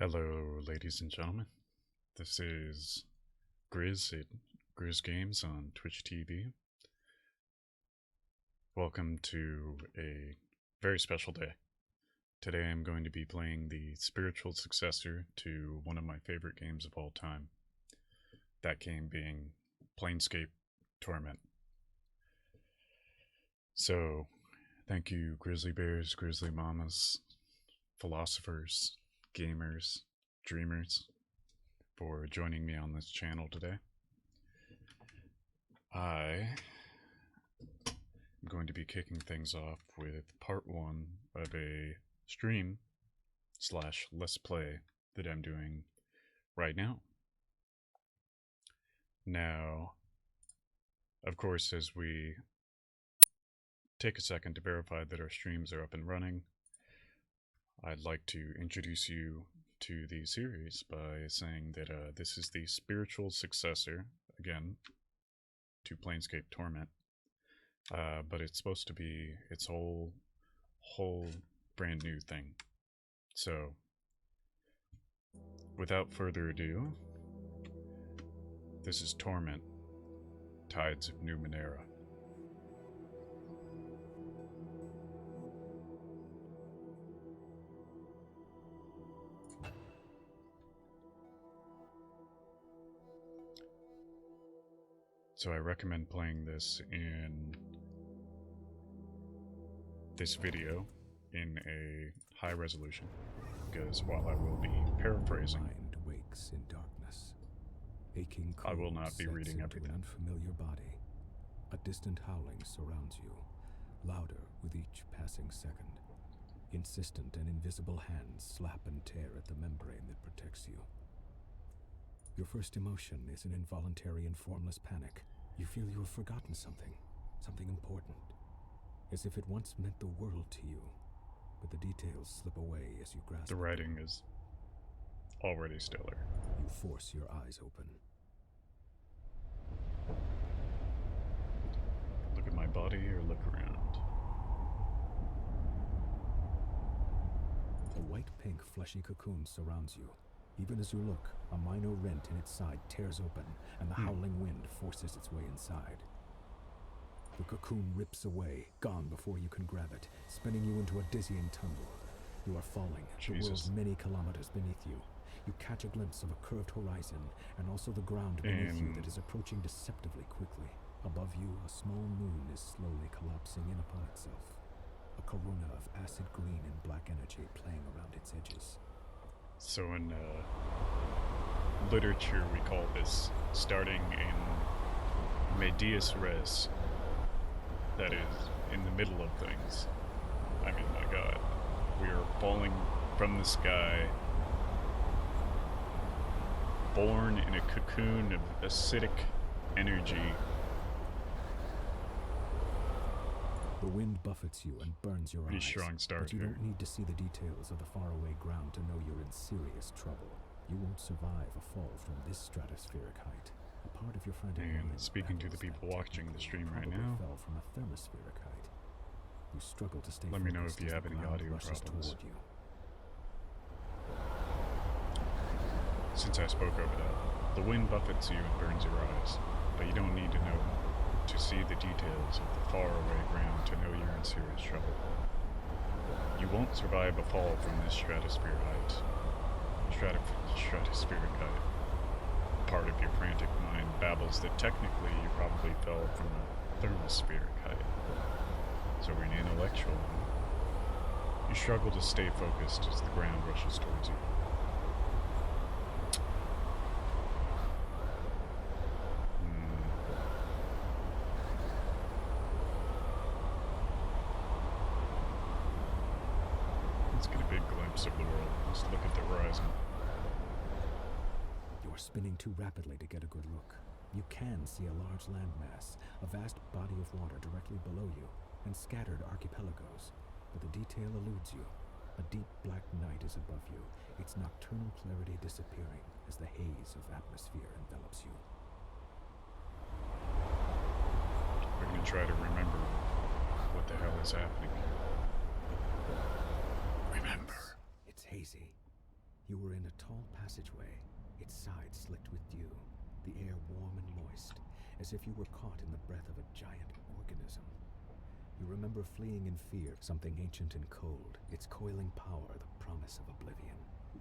Hello, ladies and gentlemen. This is Grizz at Grizz Games on Twitch TV. Welcome to a very special day. Today I'm going to be playing the spiritual successor to one of my favorite games of all time. That game being Planescape Torment. So, thank you Grizzly Bears, Grizzly Mamas, philosophers, gamers, dreamers, for joining me on this channel today. I am going to be kicking things off with part one of a stream / let's play that I'm doing right now. Now, of course, as we take a second to verify that our streams are up and running, I'd like to introduce you to the series by saying that this is the spiritual successor, again, to Planescape Torment, but it's supposed to be its whole brand new thing. So, without further ado, this is Torment, Tides of Numenera. So I recommend playing this in this video in a high resolution, because while I will be paraphrasing, mind wakes in darkness. Aching I will not be sets reading into everything. An unfamiliar body. A distant howling surrounds you, louder with each passing second. Insistent and invisible hands slap and tear at the membrane that protects you. Your first emotion is an involuntary and formless panic. You feel you have forgotten something important, as if it once meant the world to you, but the details slip away as you grasp. The writing is already stellar. You force your eyes open. Look at my body or look around. A white-pink fleshy cocoon surrounds you. Even as you look, a minor rent in its side tears open, and the howling wind forces its way inside. The cocoon rips away, gone before you can grab it, spinning you into a dizzying tumble. You are falling, the world many kilometers beneath you. You catch a glimpse of a curved horizon, and also the ground beneath you that is approaching deceptively quickly. Above you, a small moon is slowly collapsing in upon itself. A corona of acid green and black energy playing around its edges. So in literature we call this starting in medias res, that is, in the middle of things. I mean, my god, we are falling from the sky, born in a cocoon of acidic energy. The wind buffets you and burns your Pretty eyes, strong start but you here. don't need to see the details of the faraway ground to know you're in serious trouble. You won't survive a fall from this stratospheric height. A part of your frantic And mind speaking to the battles people that watching the stream right probably now, fell from a thermospheric height. You struggle to stay let me know focused if you as have the any ground audio rushes problems. toward you. Since I spoke over that, the wind buffets you and burns your eyes, but you don't need to know to see the details of the faraway ground to know you're in serious trouble. You won't survive a fall from this stratospheric height. Stratospheric height. Part of your frantic mind babbles that technically you probably fell from a thermospheric height. So in intellectual, you struggle to stay focused as the ground rushes towards you. Let's get a big glimpse of the world. Let's look at the horizon. You are spinning too rapidly to get a good look. You can see a large landmass, a vast body of water directly below you, and scattered archipelagos, but the detail eludes you. A deep black night is above you, its nocturnal clarity disappearing as the haze of atmosphere envelops you. We're going to try to remember what the hell is happening here. Remember. It's hazy. You were in a tall passageway, its sides slicked with dew, the air warm and moist, as if you were caught in the breath of a giant organism. You remember fleeing in fear, something ancient and cold, its coiling power the promise of oblivion.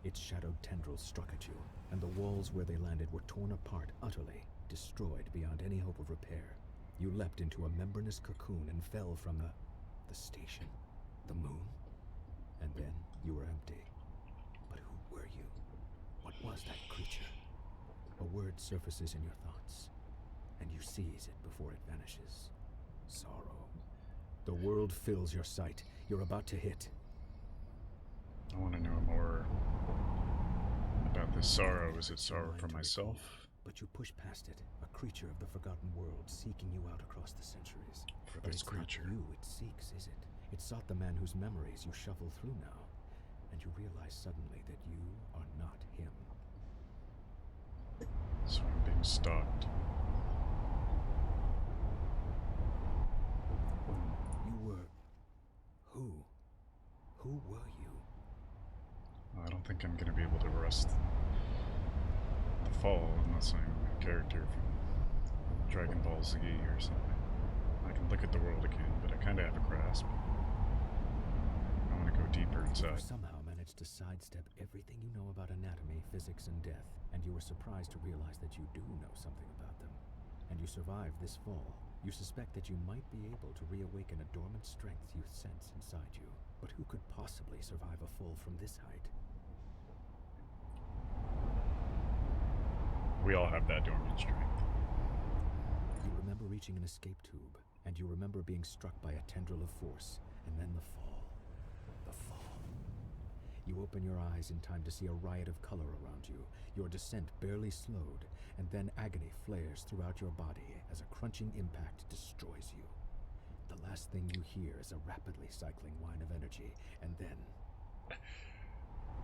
Its shadowed tendrils struck at you, and the walls where they landed were torn apart utterly, destroyed beyond any hope of repair. You leapt into a membranous cocoon and fell from the station, the moon, and then you were empty. But who were you? What was that creature? A word surfaces in your thoughts, and you seize it before it vanishes. Sorrow. The world fills your sight. You're about to hit. I want to know more about this sorrow. Is it sorrow for myself? But you push past it, a creature of the forgotten world seeking you out across the centuries. For But this it's creature. not you it seeks, is it? It sought the man whose memories you shuffle through now, and you realize suddenly that you are not him. So I'm being stalked. You were... Who? Who were you? I don't think I'm going to be able to arrest the fall unless I'm a character from Dragon Ball Z or something. I can look at the world again, but I kind of have a grasp. I want to go deeper inside. You somehow managed to sidestep everything you know about anatomy, physics, and death, and you were surprised to realize that you do know something about them. And you survived this fall. You suspect that you might be able to reawaken a dormant strength you sense inside you. But who could possibly survive a fall from this height? We all have that dormant strength. You remember reaching an escape tube, and you remember being struck by a tendril of force, and then the fall. The fall. You open your eyes in time to see a riot of color around you, your descent barely slowed, and then agony flares throughout your body as a crunching impact destroys you. The last thing you hear is a rapidly cycling whine of energy, and then...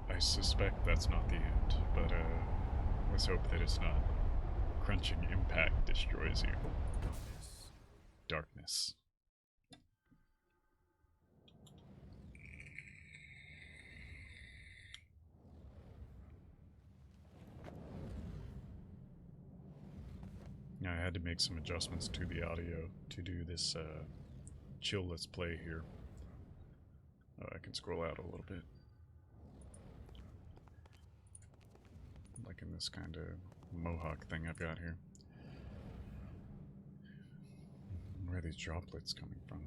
I suspect that's not the end, but let's hope that it's not. Crunching impact destroys you. Darkness. Now I had to make some adjustments to the audio to do this chill let's play here. Oh, I can scroll out a little bit. Like in this kind of mohawk thing I've got here. Where are these droplets coming from?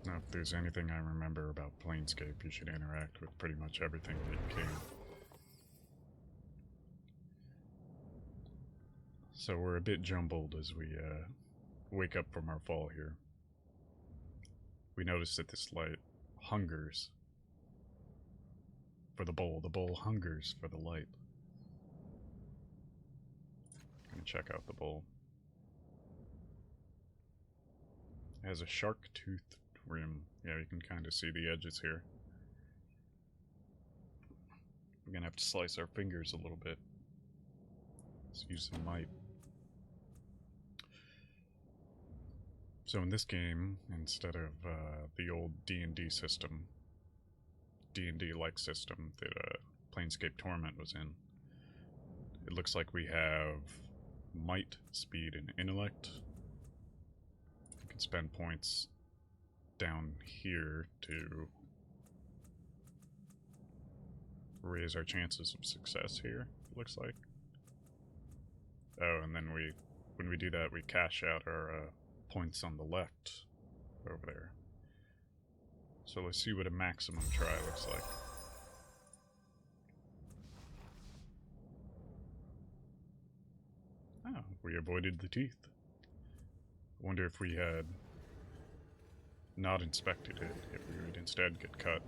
Now, if there's anything I remember about Planescape, you should interact with pretty much everything that you can. So we're a bit jumbled as we wake up from our fall here. We notice that this light hungers for the bowl. The bowl hungers for the light. Gonna check out the bowl. It has a shark-toothed rim. Yeah, you can kind of see the edges here. We're gonna have to slice our fingers a little bit. Let's use some might. So in this game, instead of the old D&D system, D&D-like system that Planescape Torment was in, it looks like we have might, speed, and intellect. We can spend points down here to raise our chances of success here, it looks like. Oh, and then when we do that, we cash out our points on the left over there. So let's see what a maximum try looks like. Oh, we avoided the teeth. I wonder if we had not inspected it, if we would instead get cut.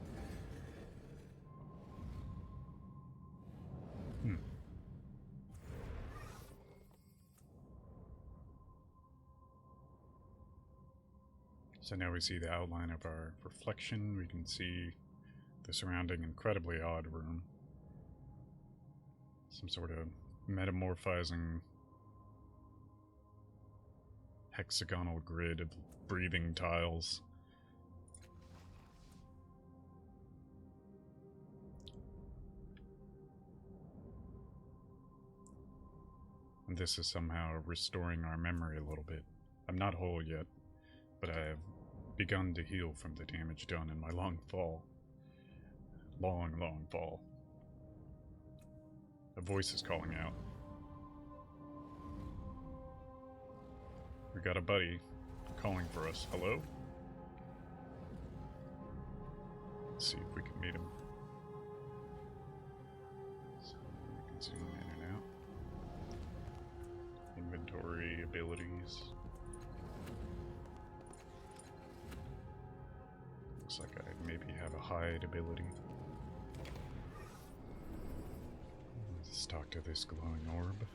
So now we see the outline of our reflection. We can see the surrounding incredibly odd room. Some sort of metamorphizing hexagonal grid of breathing tiles. This is somehow restoring our memory a little bit. I'm not whole yet, but I have begun to heal from the damage done in my long fall. Long fall. A voice is calling out. We got a buddy calling for us. Hello? Let's see if we can meet him. So we can zoom in and out. Inventory, abilities. Looks like I maybe have a hide ability. Let's talk to this glowing orb.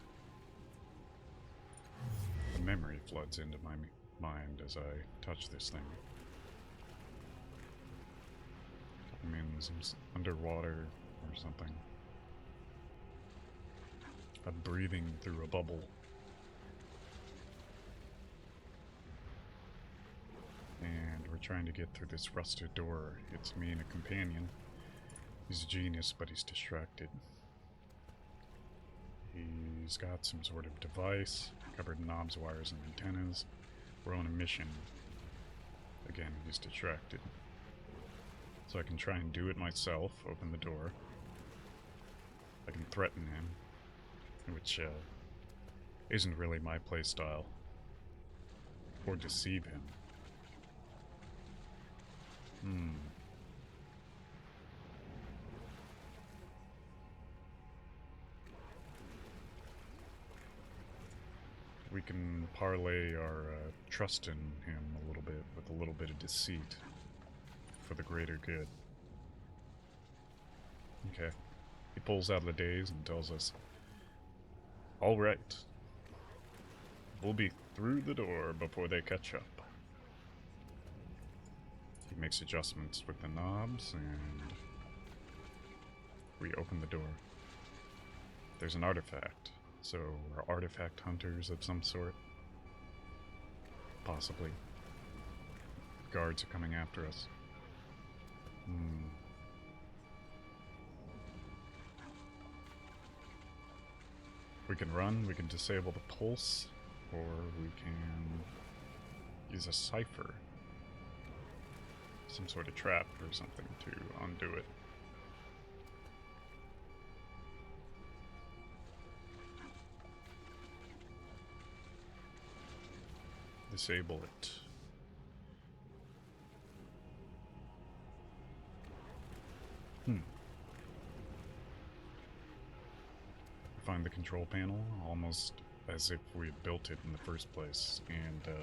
A memory floods into my mind as I touch this thing. I'm in some underwater or something. I'm breathing through a bubble. And we're trying to get through this rusted door. It's me and a companion. He's a genius, but he's distracted. He's got some sort of device covered in knobs, wires, and antennas. We're on a mission. Again, he's distracted. So I can try and do it myself, open the door. I can threaten him, which isn't really my playstyle. Or deceive him. We can parlay our trust in him a little bit with a little bit of deceit for the greater good. Okay. He pulls out the days and tells us, all right, we'll be through the door before they catch up. He makes adjustments with the knobs and we open the door. There's an artifact. So we're artifact hunters of some sort. Possibly. Guards are coming after us. We can run, we can disable the pulse, or we can use a cipher. Some sort of trap or something to undo it. Disable it. Find the control panel, almost as if we had built it in the first place, and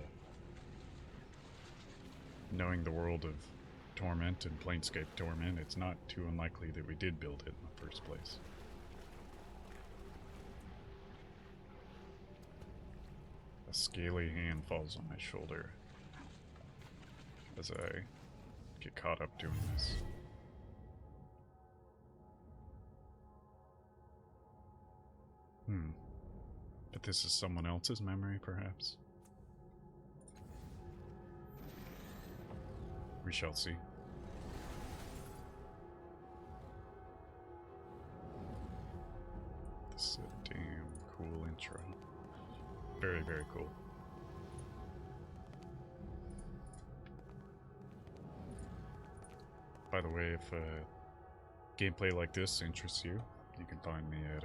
knowing the world of Torment and Planescape Torment, it's not too unlikely that we did build it in the first place. A scaly hand falls on my shoulder as I get caught up doing this. But this is someone else's memory, perhaps? We shall see. This is a damn cool intro. Very, very cool. By the way, if gameplay like this interests you, you can find me at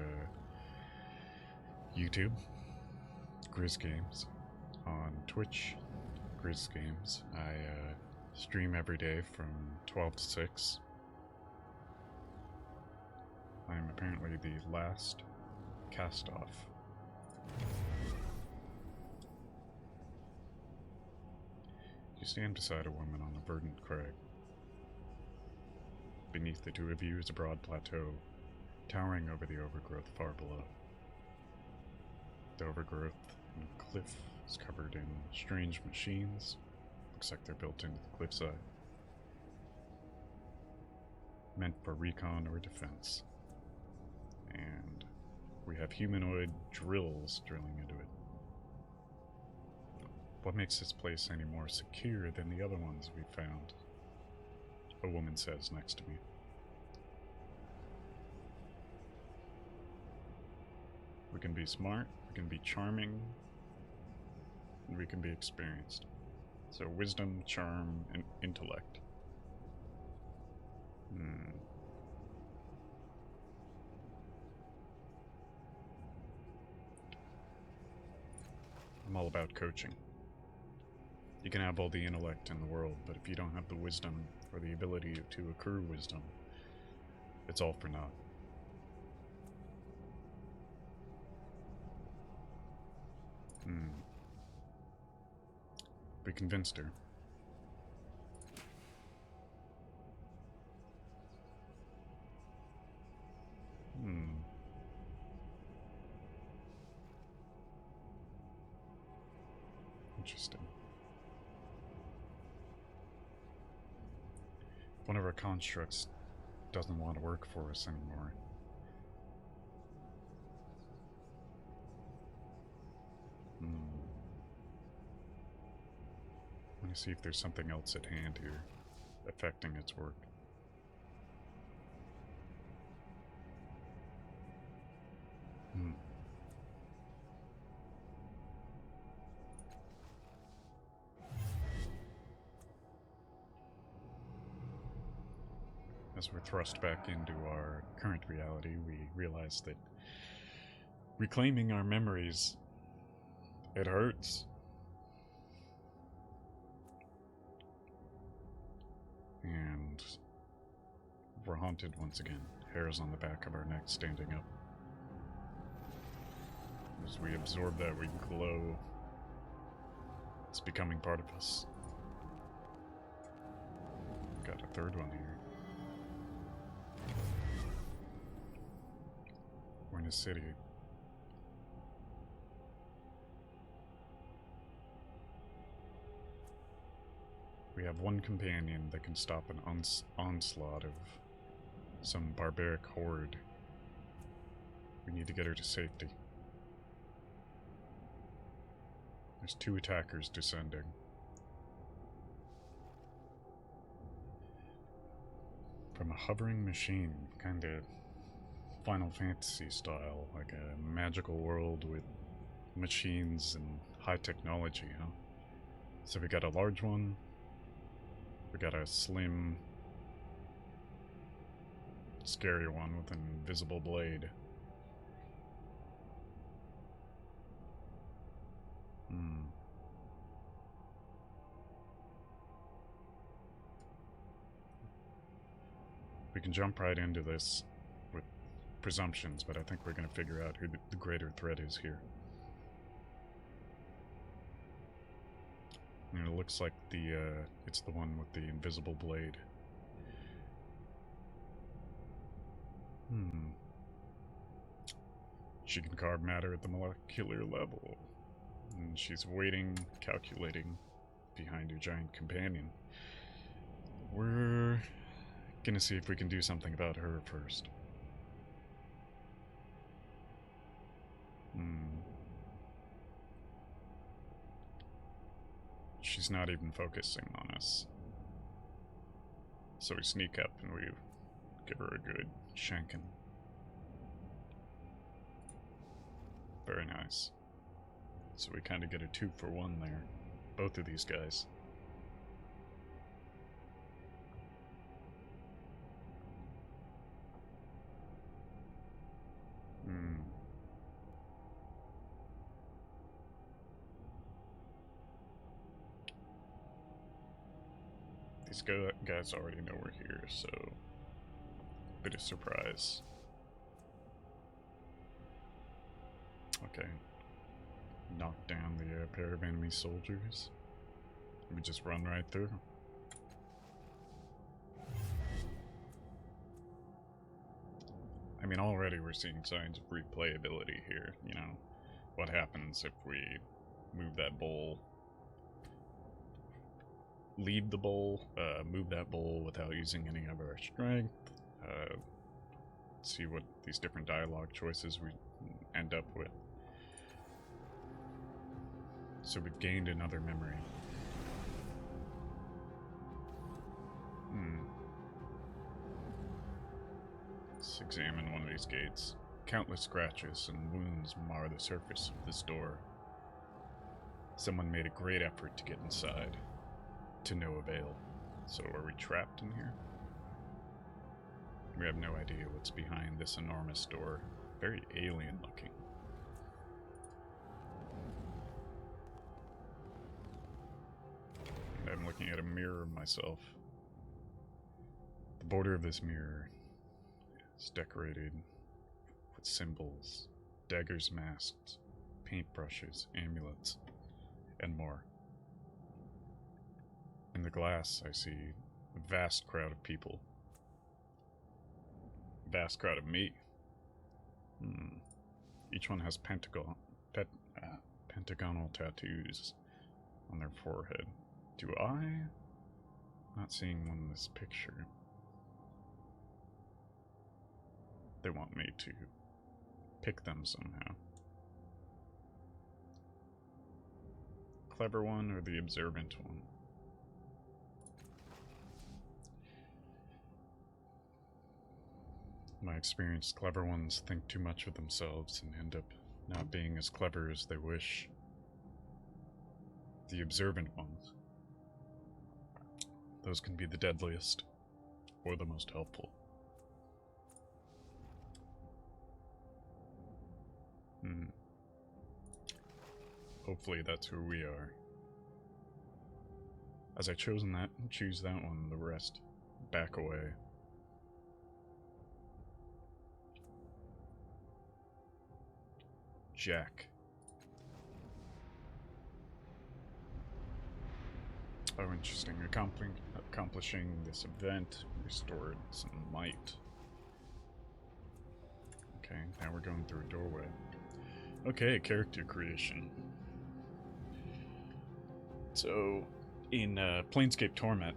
YouTube, Grizz Games, on Twitch, Grizz Games. I stream every day from 12 to 6. I am apparently the last cast-off. You stand beside a woman on a verdant crag. Beneath the two of you is a broad plateau, towering over the overgrowth far below. The overgrowth and cliff is covered in strange machines. Looks like they're built into the cliffside. Meant for recon or defense. And we have humanoid drills drilling into it. What makes this place any more secure than the other ones we've found? A woman says next to me. We can be smart, we can be charming, and we can be experienced. So wisdom, charm, and intellect. I'm all about coaching. You can have all the intellect in the world, but if you don't have the wisdom or the ability to accrue wisdom, it's all for naught. We convinced her. Interesting. One of our constructs doesn't want to work for us anymore. Let me see if there's something else at hand here affecting its work. As we're thrust back into our current reality, we realize that reclaiming our memories, it hurts. And we're haunted once again, hairs on the back of our neck standing up. As we absorb that, we glow. It's becoming part of us. Got a third one here. We're in a city. We have one companion that can stop an onslaught of some barbaric horde. We need to get her to safety. There's 2 attackers descending. From a hovering machine, kind of Final Fantasy style, like a magical world with machines and high technology, huh? So we got a large one, we got a slim, scary one with an invisible blade. We can jump right into this with presumptions, but I think we're going to figure out who the greater threat is here. And it looks like it's the one with the invisible blade. She can carve matter at the molecular level. And she's waiting, calculating behind her giant companion. We're gonna see if we can do something about her first. She's not even focusing on us. So we sneak up and we give her a good shanking. Very nice. So we kind of get a 2-for-1 there. Both of these guys. These guys already know we're here, so bit of surprise. Okay. Knock down the pair of enemy soldiers. We just run right through. I mean, already we're seeing signs of replayability here. You know, what happens if we move that bowl, leave the bowl, move that bowl without using any of our strength, see what these different dialogue choices we end up with. So we've gained another memory. Let's examine one of these gates. Countless scratches and wounds mar the surface of this door. Someone made a great effort to get inside, to no avail. So are we trapped in here? We have no idea what's behind this enormous door. Very alien looking. And I'm looking at a mirror of myself. The border of this mirror is decorated with symbols, daggers, masks, paintbrushes, amulets, and more. In the glass, I see a vast crowd of people. Vast crowd of me. Each one has pentagonal tattoos on their forehead. Do I? Not seeing one in this picture. They want me to pick them somehow. Clever one or the observant one? My experience, clever ones think too much of themselves and end up not being as clever as they wish. The observant ones, those can be the deadliest or the most helpful. Hopefully that's who we are. As I choose that one, the rest back away. Jack. Oh, interesting. Accomplishing this event restored some might. Okay, now we're going through a doorway. Okay, character creation. So, in Planescape Torment,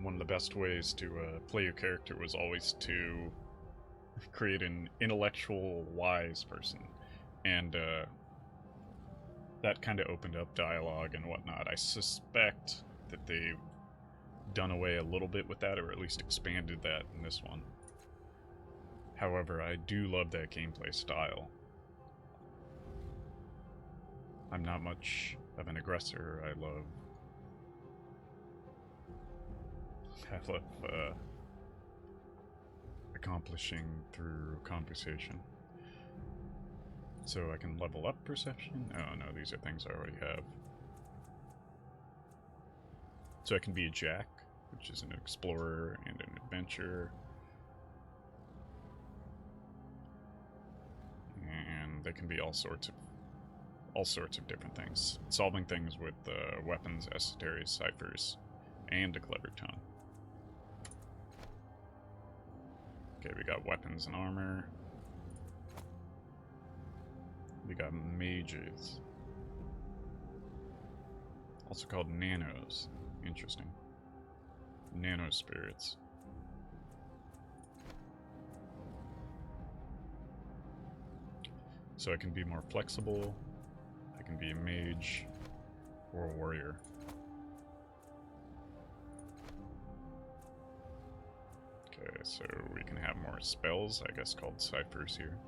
one of the best ways to play your character was always to create an intellectual, wise person. And that kind of opened up dialogue and whatnot. I suspect that they've done away a little bit with that, or at least expanded that in this one. However, I do love that gameplay style. I'm not much of an aggressor. I love accomplishing through conversation. So I can level up perception? Oh no, these are things I already have. So I can be a Jack, which is an explorer and an adventurer. And they can be all sorts of different things. Solving things with weapons, esoteries, ciphers, and a clever tongue. Okay, we got weapons and armor. We got mages. Also called nanos. Interesting. Nano spirits. So I can be more flexible. I can be a mage or a warrior. Okay, so we can have more spells, I guess called ciphers here.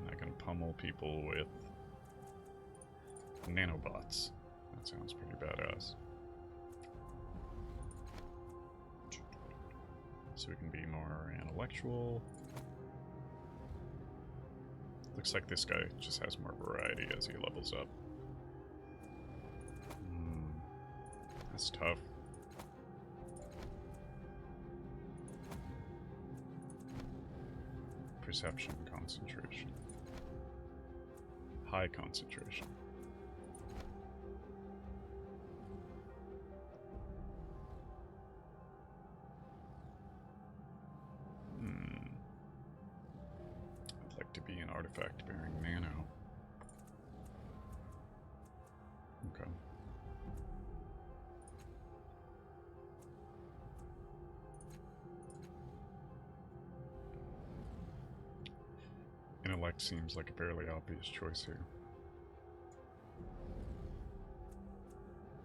I can pummel people with nanobots. That sounds pretty badass. So we can be more intellectual. Looks like this guy just has more variety as he levels up. That's tough. Perception, concentration. High concentration. I'd like to be an artifact bearing nano. Okay. Intellect seems like a fairly obvious choice here.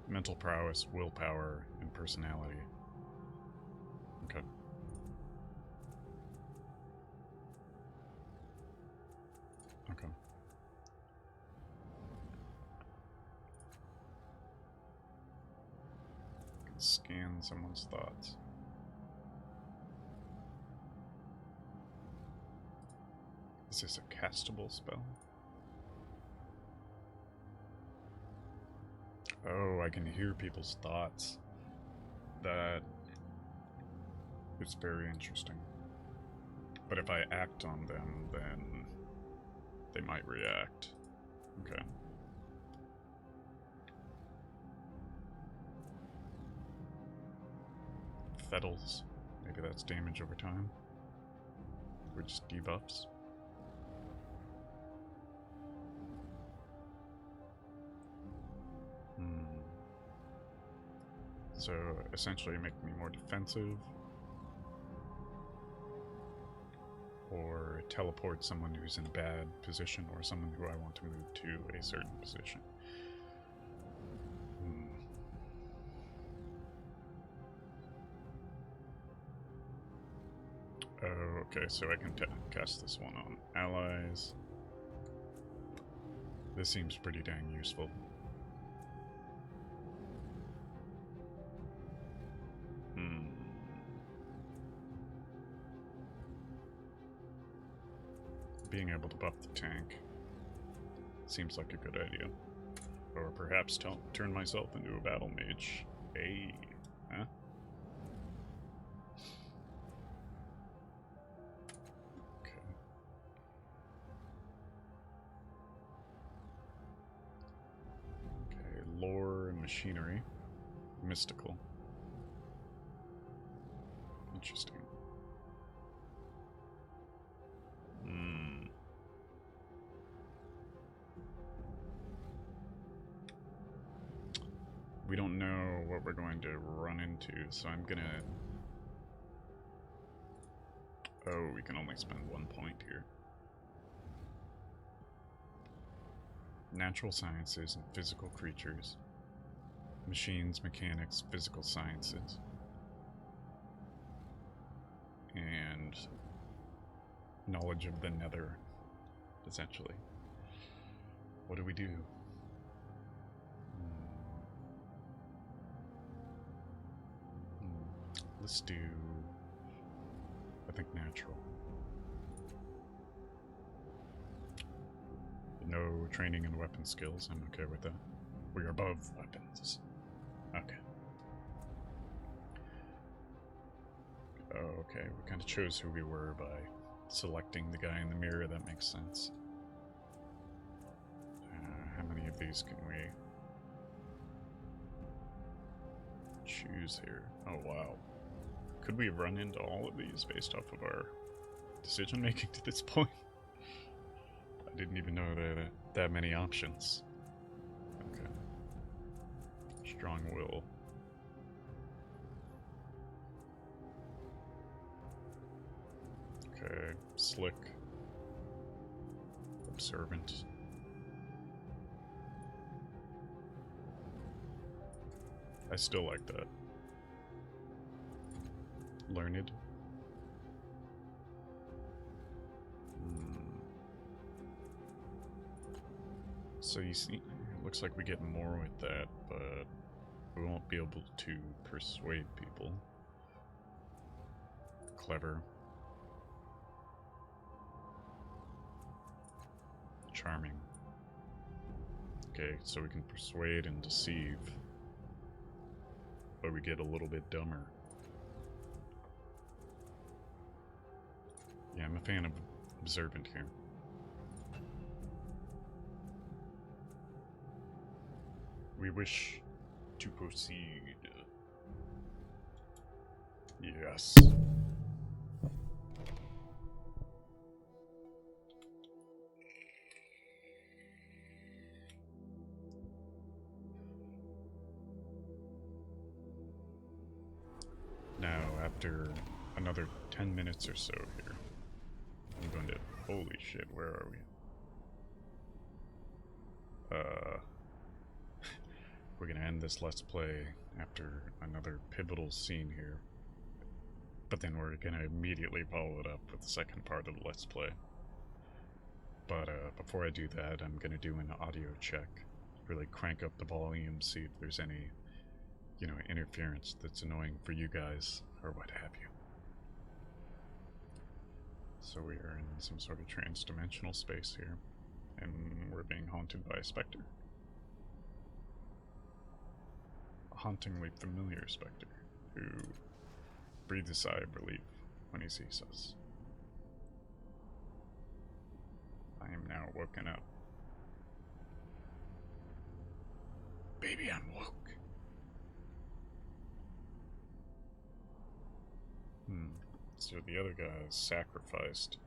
Mental prowess, willpower, and personality. Okay. Okay. Scan someone's thoughts. Is this a castable spell? Oh, I can hear people's thoughts. That is very interesting. But if I act on them, then they might react. Okay. Fettles. Maybe that's damage over time. Or just debuffs. So essentially make me more defensive. Or teleport someone who's in a bad position, or someone who I want to move to a certain position. Oh, okay, so I can cast this one on allies. This seems pretty dang useful. Being able to buff the tank seems like a good idea. Or perhaps turn myself into a battle mage. Hey, huh? Okay. Okay, lore and machinery. Mystical. Interesting. We don't know what we're going to run into, so I'm gonna... Oh, we can only spend 1 point here. Natural sciences and physical creatures. Machines, mechanics, physical sciences. And knowledge of the nether, essentially. What do we do? Let's do, I think, natural. No training in weapon skills, I'm okay with that. We are above weapons. Okay. Oh, okay, we kind of chose who we were by selecting the guy in the mirror, that makes sense. How many of these can we choose here? Oh, wow. Could we run into all of these based off of our decision making to this point? I didn't even know that many options. Okay. Strong will. Okay. Slick. Observant. I still like that. Learned. So you see, it looks like we get more with that, but we won't be able to persuade people. Clever. Charming. Okay, so we can persuade and deceive, but we get a little bit dumber. Yeah, I'm a fan of observant here. We wish to proceed. Yes. Now, after another 10 minutes or so here, I'm going to... Holy shit, where are we? We're gonna end this Let's Play after another pivotal scene here. But then we're gonna immediately follow it up with the second part of the Let's Play. But before I do that, I'm gonna do an audio check. Really crank up the volume, see if there's any, you know, interference that's annoying for you guys, or what have you. So we are in some sort of trans-dimensional space here, and we're being haunted by a specter. A hauntingly familiar specter, who breathes a sigh of relief when he sees us. I am now woken up. Baby, I'm woke. So the other guys sacrificed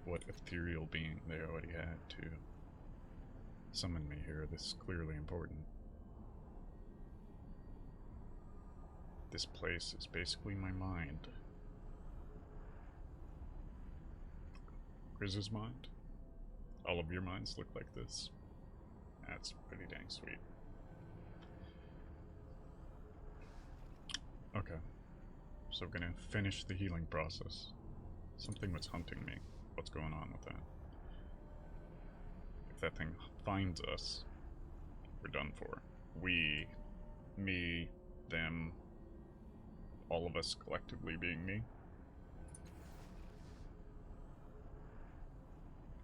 what ethereal being they already had to summon me here. This is clearly important. This place is basically my mind. Grizz's mind? All of your minds look like this. That's pretty dang sweet. Okay. So we're gonna finish the healing process. Something was hunting me. What's going on with that? If that thing finds us, we're done for. We, me, them, all of us collectively being me.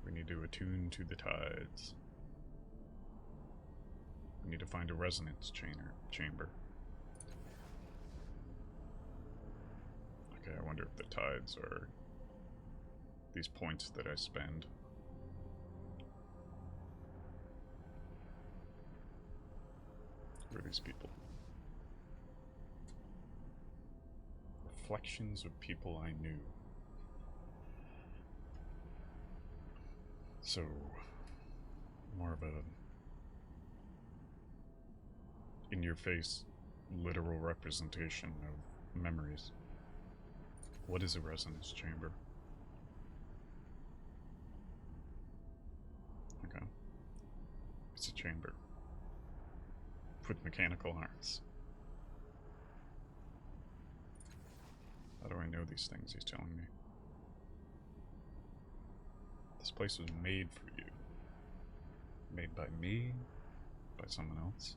We need to attune to the tides. We need to find a resonance chamber. Okay, I wonder if the tides are these points that I spend. Who are these people? Reflections of people I knew. So, more of a in-your-face literal representation of memories. What is a resonance chamber? Okay. It's a chamber with mechanical arms. How do I know these things he's telling me? This place was made for you. Made by me? By someone else?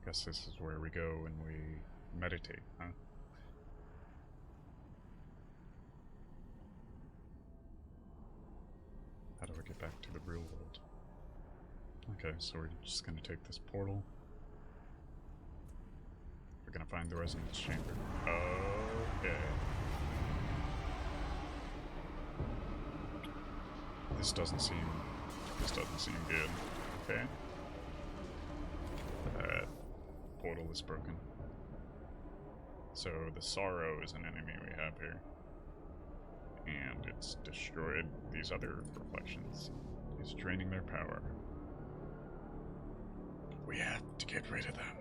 Guess this is where we go when we meditate, huh? How do I get back to the real world? Okay, so we're just gonna take this portal. We're gonna find the resonance chamber. Okay. This doesn't seem good. Okay. That portal is broken. So the sorrow is an enemy we have here. And it's destroyed these other reflections. It's draining their power. We have to get rid of them.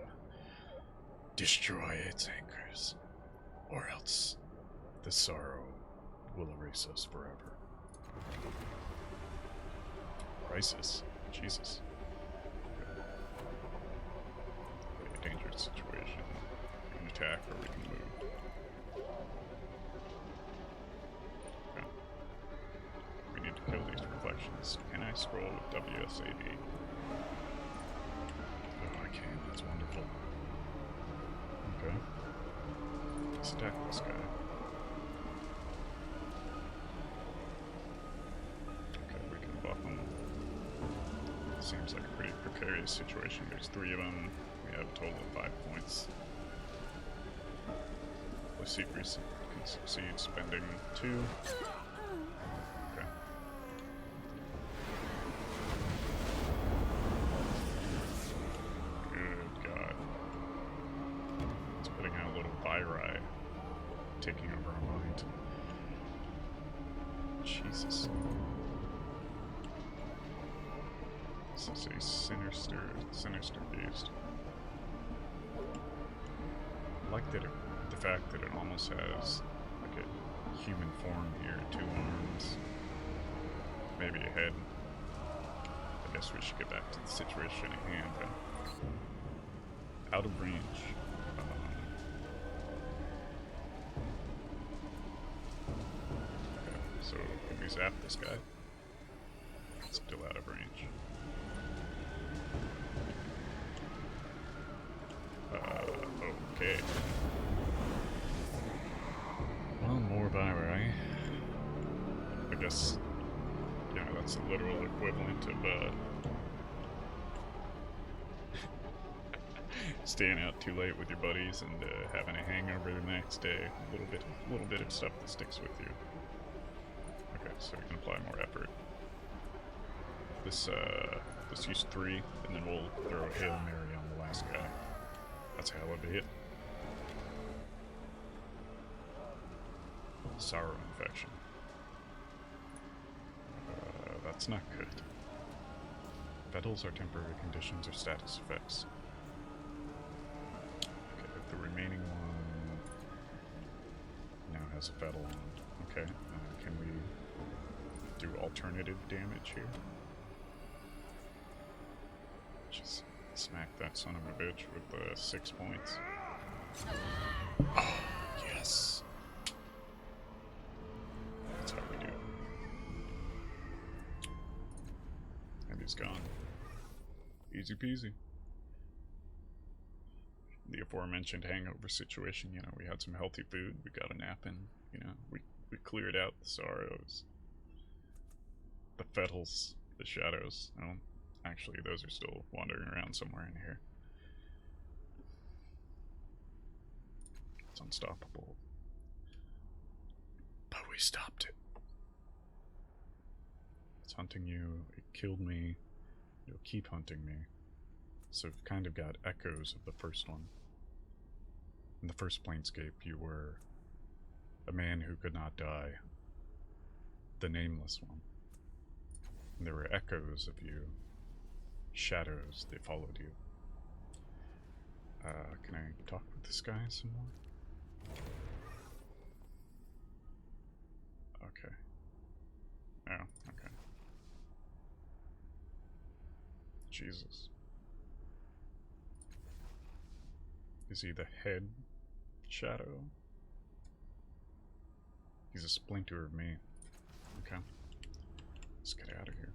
Destroy its anchors. Or else the sorrow will erase us forever. Crisis. Jesus. A dangerous situation. We can attack or we can move. Okay. We need to kill these reflections. Can I scroll with WSAD? Oh, I can. That's wonderful. Okay. Let's attack this guy. Okay, we can buff him. Seems like a pretty precarious situation. There's 3 of them. We have a total of 5 points. Let's see if we can succeed spending 2. Okay. Good God. It's putting out a little viri, taking over our mind. Jesus. This is a sinister beast. I like that the fact that it almost has like a human form here, 2 arms, maybe a head. I guess we should get back to the situation at hand. Out of range. trap this guy. Still out of range. Okay. Well, more Viri. I guess, yeah, that's the literal equivalent of staying out too late with your buddies and having a hangover the next day. A little bit of stuff that sticks with you. Okay, so we can apply more effort. Let's use 3, and then we'll throw a Hail Mary on the last guy. That's a hell of a hit. Sorrow infection. That's not good. Petals are temporary conditions or status effects. Okay, the remaining one now has a petal on. Okay, can we do alternative damage here? Just smack that son of a bitch with 6 points. Oh, yes. That's how we do it. And he's gone. Easy peasy. The aforementioned hangover situation, you know, we had some healthy food, we got a nap in, you know, we cleared out the sorrows. The fetals, the shadows, you know, actually those are still wandering around somewhere in here. It's unstoppable. But we stopped it. It's hunting you, it killed me, it'll keep hunting me. So we've kind of got echoes of the first one. In the first Planescape, you were a man who could not die, the nameless one. And there were echoes of you, shadows, they followed you. Can I talk with this guy some more? Okay. Oh, okay. Jesus. Is he the head shadow? He's a splinter of me. Okay. Let's get out of here.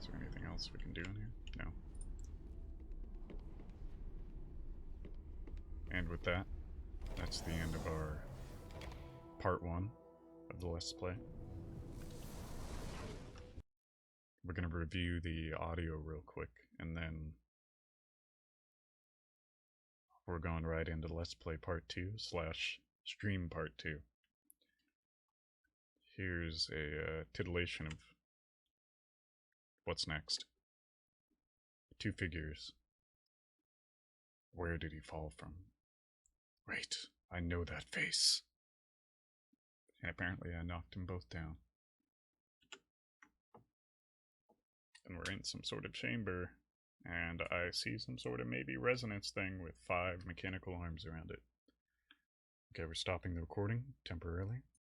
Is there anything else we can do in here? No. And with that, that's the end of our part 1 of the Let's Play. We're going to review the audio real quick, and then we're going right into Let's Play part 2 / stream part 2. Here's a titillation of what's next. 2 figures. Where did he fall from? Wait, I know that face. And apparently I knocked them both down. And we're in some sort of chamber, and I see some sort of maybe resonance thing with 5 mechanical arms around it. Okay, we're stopping the recording temporarily.